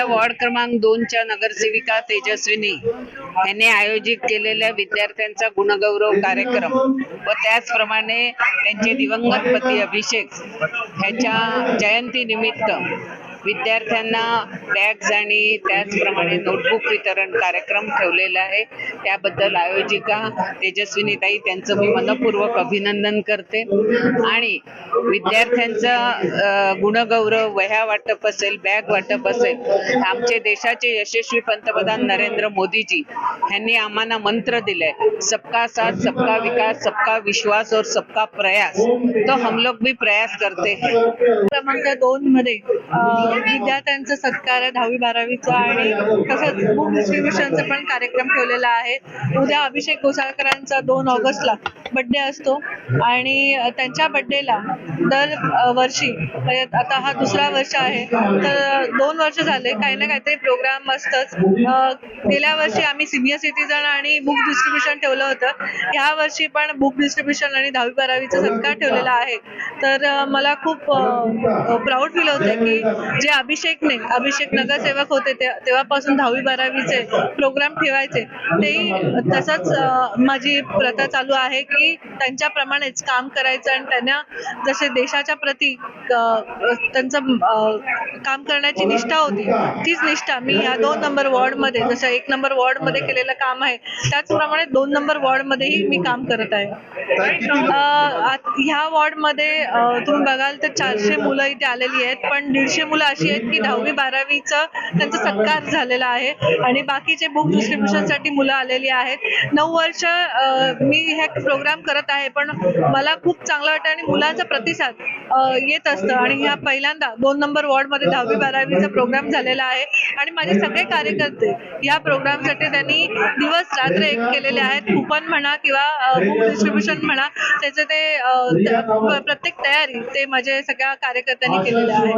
Ward क्रमांक 2 च्या नगरसेविका तेजस्विनी यांनी आयोजित केलेल्या विद्यार्थ्यांचा गुणगौरव कार्यक्रम व त्याचप्रमाणे त्यांचे दिवंगत पती अभिषेक ह्याच्या जयंती निमित्त विद्यार्थ्यांना बॅग्स आणि त्याचप्रमाणे नोटबुक वितरण कार्यक्रम ठेवलेला आहे। त्याबद्दल आयोजिका तेजस्विनीताई त्यांचं मी मनपूर्वक अभिनंदन करते। आणि विद्यार्थ्यांचा गुणगौरव, वह्या वाटप असेल, बॅग वाटप असेल, आमचे देशाचे यशस्वी पंतप्रधान नरेंद्र मोदीजी यांनी आम्हाला मंत्र दिलाय, सबका साथ सबका विकास सबका विश्वास और सबका प्रयास, तो हम लोग भी प्रयास करते हैं। क्रमांक 2 मध्ये विद्यार्थ्यांचा सत्कार 10वी-12वीचा आणि तसंच बुक डिस्ट्रीब्युशनचा पण कार्यक्रम ठेवलेला आहे। उद्या अभिषेक घोसाळकरांचा 2 ऑगस्टला बर्थडे असतो आणि त्यांच्या बर्थडेला दर वर्षी आता हा दुसरा वर्ष आहे, तर 2 वर्ष झाले काही ना काहीतरी प्रोग्राम असतंच। गेल्या वर्षी आम्ही सिनियर सिटीजन आणि बुक डिस्ट्रीब्युशन ठेवलं होतं, ह्या वर्षी पण बुक डिस्ट्रीब्युशन आणि 10वी-12वीचा सत्कार ठेवलेला आहे। तर मला खूप प्राऊड फील होतं की जे अभिषेक नगरसेवक होते तेव्हापासून 10वी-12वीचे प्रोग्राम ठेवायचे, तेही तसंच माझी प्रथा चालू आहे की त्यांच्याप्रमाणेच काम करायचं आणि त्यांना जसे देशाच्या प्रती त्यांचं काम करण्याची निष्ठा होती, तीच निष्ठा मी ह्या 2 नंबर वॉर्डमध्ये, जसं 1 नंबर वॉर्डमध्ये केलेलं काम आहे त्याचप्रमाणे 2 नंबर वॉर्डमध्येही मी काम करत आहे। ह्या वॉर्डमध्ये तुम्ही बघाल तर 400 मुलं इथे आलेली आहेत, पण 150 मुलं अशी आहेत की 10वी-12वीचा त्यांचा सत्कार झालेला आहे आणि बाकीचे बुक डिस्ट्रीब्युशनसाठी मुलं आलेली आहेत। 9 वर्ष मी हे प्रोग्राम करत आहे, पण मला खूप चांगलं वाटतं आणि मुलांचा प्रतिसाद येत असतं। आणि ह्या पहिल्यांदा 2 नंबर वॉर्डमध्ये 10वी-12वीचा प्रोग्राम झालेला आहे आणि माझे सगळे कार्यकर्ते या प्रोग्रामसाठी त्यांनी दिवस रात्र एक केलेले आहेत। कुपन म्हणा किंवा बुक डिस्ट्रीब्युशन म्हणा, त्याचे ते प्रत्येक तयारी ते माझे सगळ्या कार्यकर्त्यांनी केलेल्या आहे।